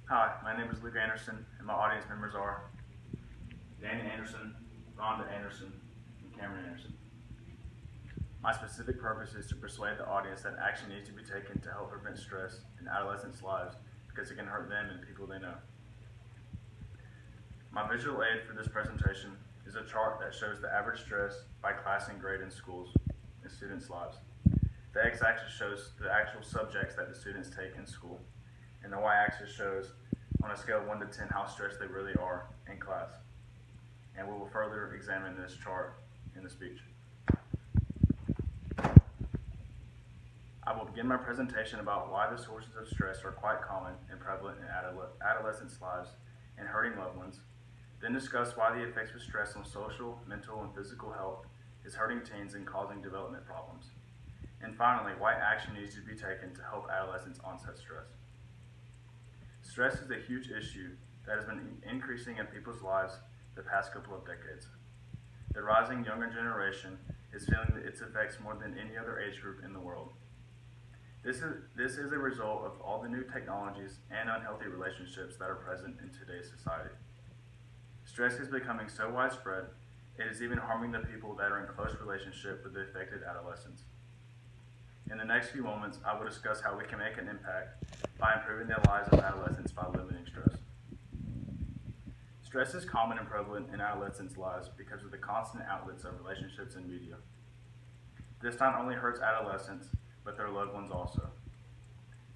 Hi, my name is Luke Anderson, and my audience members are Danny Anderson, Rhonda Anderson, and Cameron Anderson. My specific purpose is to persuade the audience that action needs to be taken to help prevent stress in adolescents' lives because it can hurt them and people they know. My visual aid for this presentation is a chart that shows the average stress by class and grade in schools and students' lives. The x-axis shows the actual subjects that the students take in school, and the y-axis shows on a scale of 1 to 10 how stressed they really are in class. And we will further examine this chart in the speech. I will begin my presentation about why the sources of stress are quite common and prevalent in adolescents' lives and hurting loved ones, then discuss why the effects of stress on social, mental, and physical health is hurting teens and causing development problems, and finally, why action needs to be taken to help adolescents onset stress. Stress is a huge issue that has been increasing in people's lives the past couple of decades. The rising younger generation is feeling its effects more than any other age group in the world. This is a result of all the new technologies and unhealthy relationships that are present in today's society. Stress is becoming so widespread, it is even harming the people that are in close relationship with the affected adolescents. In the next few moments, I will discuss how we can make an impact by improving the lives of adolescents by limiting stress. Stress is common and prevalent in adolescents' lives because of the constant outlets of relationships and media. This not only hurts adolescents, but their loved ones also.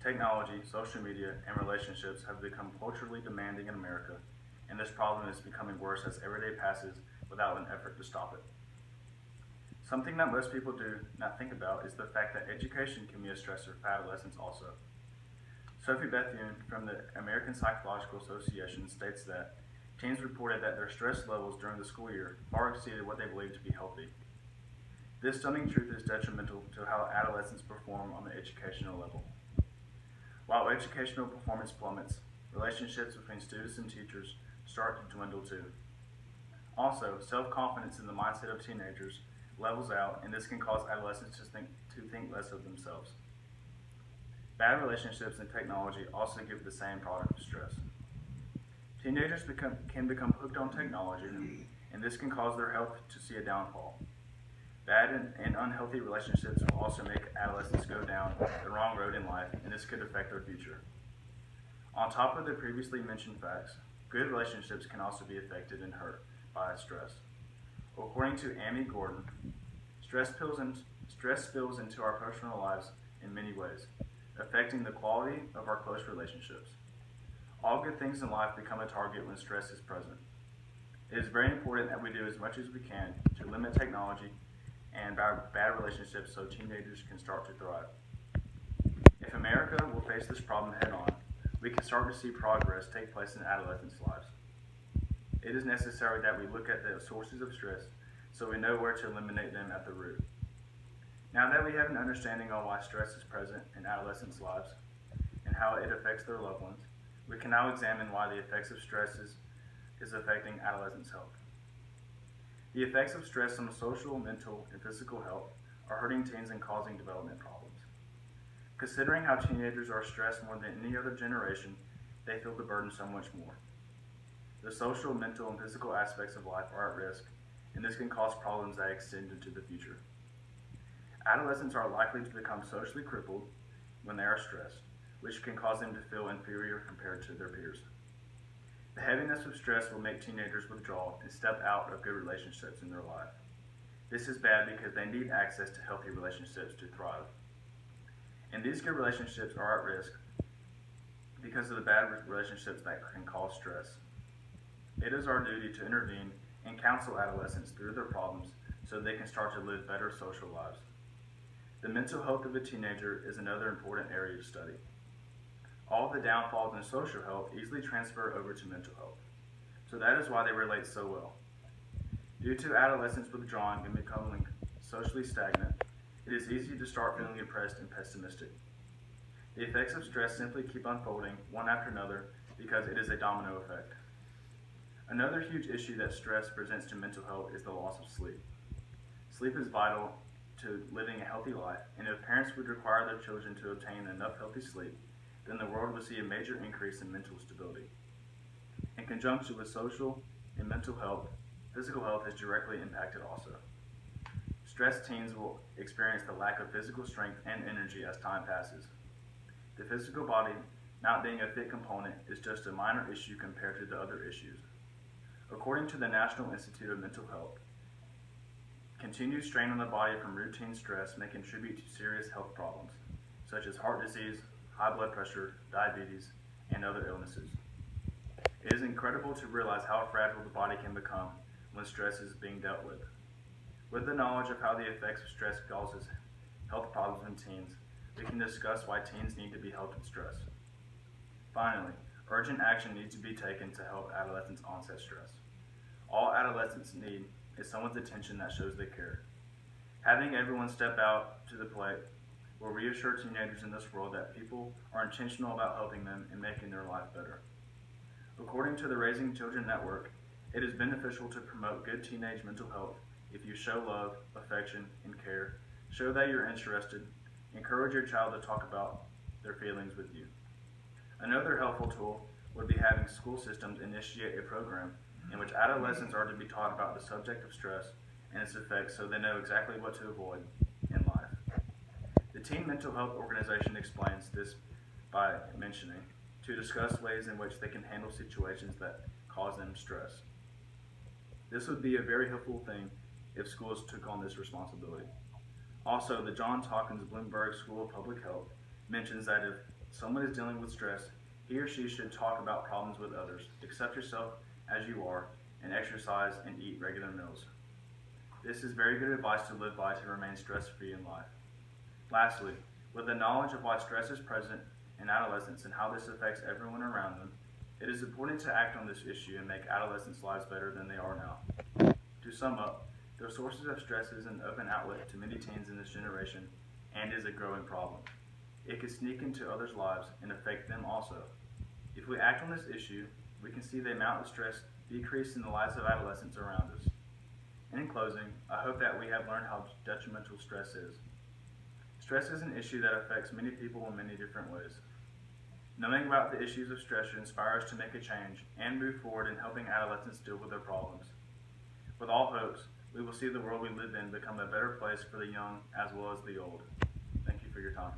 Technology, social media, and relationships have become culturally demanding in America, and this problem is becoming worse as every day passes without an effort to stop it. Something that most people do not think about is the fact that education can be a stressor for adolescents also. Sophie Bethune from the American Psychological Association states that teens reported that their stress levels during the school year far exceeded what they believed to be healthy. This stunning truth is detrimental to how adolescents perform on the educational level. While educational performance plummets, relationships between students and teachers start to dwindle too. Also, self-confidence in the mindset of teenagers levels out, and this can cause adolescents to think less of themselves. Bad relationships and technology also give the same product of stress. Teenagers can become hooked on technology, and this can cause their health to see a downfall. Bad and unhealthy relationships will also make adolescents go down the wrong road in life, and this could affect their future. On top of the previously mentioned facts, good relationships can also be affected and hurt by stress. According to Amy Gordon, stress spills into our personal lives in many ways, affecting the quality of our close relationships. All good things in life become a target when stress is present. It is very important that we do as much as we can to limit technology and bad relationships so teenagers can start to thrive. If America will face this problem head on, we can start to see progress take place in adolescents' lives. It is necessary that we look at the sources of stress so we know where to eliminate them at the root. Now that we have an understanding on why stress is present in adolescents' lives and how it affects their loved ones, we can now examine why the effects of stress is affecting adolescents' health. The effects of stress on social, mental, and physical health are hurting teens and causing development problems. Considering how teenagers are stressed more than any other generation, they feel the burden so much more. The social, mental, and physical aspects of life are at risk, and this can cause problems that extend into the future. Adolescents are likely to become socially crippled when they are stressed, which can cause them to feel inferior compared to their peers. The heaviness of stress will make teenagers withdraw and step out of good relationships in their life. This is bad because they need access to healthy relationships to thrive. And these good relationships are at risk because of the bad relationships that can cause stress. It is our duty to intervene and counsel adolescents through their problems so they can start to live better social lives. The mental health of a teenager is another important area to study. All the downfalls in social health easily transfer over to mental health, so that is why they relate so well. Due to adolescents withdrawing and becoming socially stagnant, it is easy to start feeling depressed and pessimistic. The effects of stress simply keep unfolding one after another because it is a domino effect. Another huge issue that stress presents to mental health is the loss of sleep. Sleep is vital to living a healthy life, and if parents would require their children to obtain enough healthy sleep, then the world will see a major increase in mental stability. In conjunction with social and mental health, physical health is directly impacted also. Stressed teens will experience the lack of physical strength and energy as time passes. The physical body not being a fit component is just a minor issue compared to the other issues. According to the National Institute of Mental Health, continued strain on the body from routine stress may contribute to serious health problems, such as heart disease, high blood pressure, diabetes, and other illnesses. It is incredible to realize how fragile the body can become when stress is being dealt with. With the knowledge of how the effects of stress causes health problems in teens, we can discuss why teens need to be helped with stress. Finally, urgent action needs to be taken to help adolescents onset stress. All adolescents need is someone's attention that shows they care. Having everyone step out to the plate will reassure teenagers in this world that people are intentional about helping them and making their life better. According to the Raising Children Network, it is beneficial to promote good teenage mental health if you show love, affection, and care, show that you're interested, encourage your child to talk about their feelings with you. Another helpful tool would be having school systems initiate a program in which adolescents are to be taught about the subject of stress and its effects so they know exactly what to avoid in life. The Teen Mental Health Organization explains this by mentioning to discuss ways in which they can handle situations that cause them stress. This would be a very helpful thing if schools took on this responsibility. Also, the Johns Hopkins Bloomberg School of Public Health mentions that if someone is dealing with stress, he or she should talk about problems with others, accept yourself as you are, and exercise and eat regular meals. This is very good advice to live by to remain stress-free in life. Lastly, with the knowledge of why stress is present in adolescents and how this affects everyone around them, it is important to act on this issue and make adolescents' lives better than they are now. To sum up, the sources of stress is an open outlet to many teens in this generation and is a growing problem. It can sneak into others' lives and affect them also. If we act on this issue, we can see the amount of stress decrease in the lives of adolescents around us. In closing, I hope that we have learned how detrimental stress is. Stress is an issue that affects many people in many different ways. Knowing about the issues of stress should inspire us to make a change and move forward in helping adolescents deal with their problems. With all hopes, we will see the world we live in become a better place for the young as well as the old. Thank you for your time.